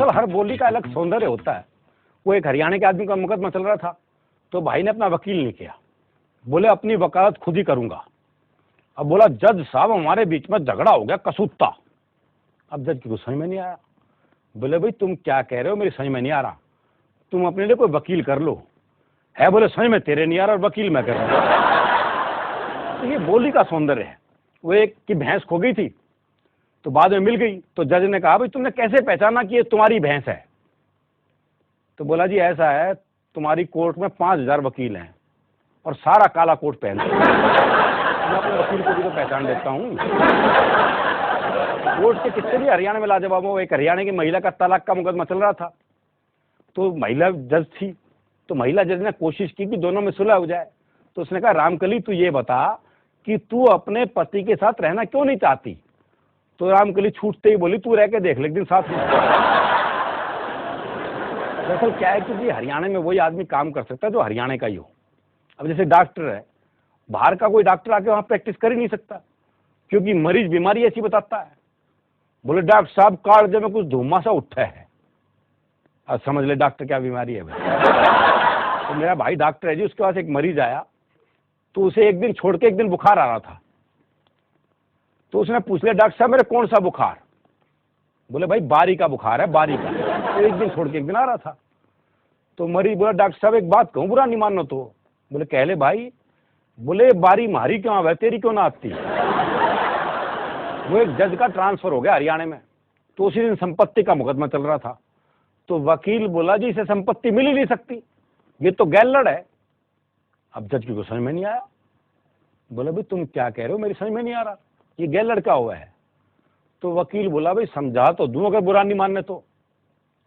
दरअसल हर बोली का अलग सौंदर्य होता है। वो एक हरियाणा के आदमी का मुकदमा चल रहा था, तो भाई ने अपना वकील नहीं किया, बोले अपनी वकालत खुद ही करूंगा। अब बोला जज साहब हमारे बीच में झगड़ा हो गया कसूता। अब जज की कुछ समझ में नहीं आया, बोले भाई तुम क्या कह रहे हो, मेरी समझ में नहीं आ रहा, तुम अपने लिए कोई वकील कर लो। है बोले समझ में तेरे नहीं आ रहा और वकील मैं कर रहा हूं। तो ये बोली का सौंदर्य है। वो एक की भैंस खो गई थी, तो बाद में मिल गई, तो जज ने कहा भाई तुमने कैसे पहचाना कि ये तुम्हारी भैंस है? तो बोला जी ऐसा है, तुम्हारी कोर्ट में 5000 वकील हैं और सारा काला कोट पहनते हैं, मैं अपने वकील को भी तो पहचान लेता हूँ। कोर्ट के कितने भी हरियाणा में लाजवाब हो। एक हरियाणा की महिला का तलाक का मुकदमा चल रहा था, तो महिला जज थी, तो महिला जज ने कोशिश की कि दोनों में सुलह हो जाए। तो उसने कहा रामकली तू ये बता कि तू अपने पति के साथ रहना क्यों नहीं चाहती? तो रामकली छूटते ही बोली तू रह के देख ले एक दिन साथ में। दरअसल क्या है कि हरियाणा में वही आदमी काम कर सकता है जो हरियाणा का ही हो। अब जैसे डॉक्टर है, बाहर का कोई डॉक्टर आके वहां प्रैक्टिस कर ही नहीं सकता, क्योंकि मरीज बीमारी ऐसी बताता है। बोले डॉक्टर साहब कालजे में कुछ धुआं सा उठा है, अब समझ ले डॉक्टर क्या बीमारी है भाई। तो मेरा भाई डॉक्टर है जी, उसके पास एक मरीज आया, तो उसे एक दिन छोड़ के एक दिन बुखार आ रहा था। तो उसने पूछ लिया डॉक्टर साहब मेरे कौन सा बुखार? बोले भाई बारी का बुखार है, बारी का। तो एक दिन छोड़ के एक दिन आ रहा था। तो मरीज बोला डॉक्टर साहब एक बात कहूं, बुरा नहीं मानना तो? बोले कह ले भाई। बोले बारी मारी क्यों आवे, तेरी क्यों ना आती? वो एक जज का ट्रांसफर हो गया हरियाणा में, तो उसी दिन संपत्ति का मुकदमा चल रहा था। तो वकील बोला जी इसे संपत्ति मिल ही नहीं सकती, ये तो गैलड़ है। अब जज की को समझ में नहीं आया, बोला भाई तुम क्या कह रहे हो, मेरी समझ में नहीं आ रहा, ये गैलड़ क्या हुआ है? तो वकील बोला भाई समझा तो दूं अगर बुरा नहीं मानने तो।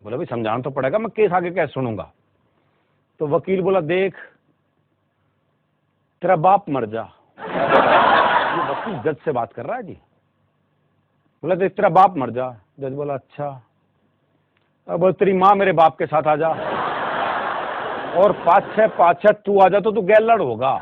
बोला भाई समझाना तो पड़ेगा, मैं केस आगे कैसे सुनूंगा? तो वकील बोला देख तेरा बाप मर जा। ये वकील जज से बात कर रहा है जी। बोला देख तेरा बाप मर जा। जज बोला अच्छा। अब तेरी माँ मेरे बाप के साथ आ जा, और 5-6 तू आ जा तो तू गैलड़ होगा।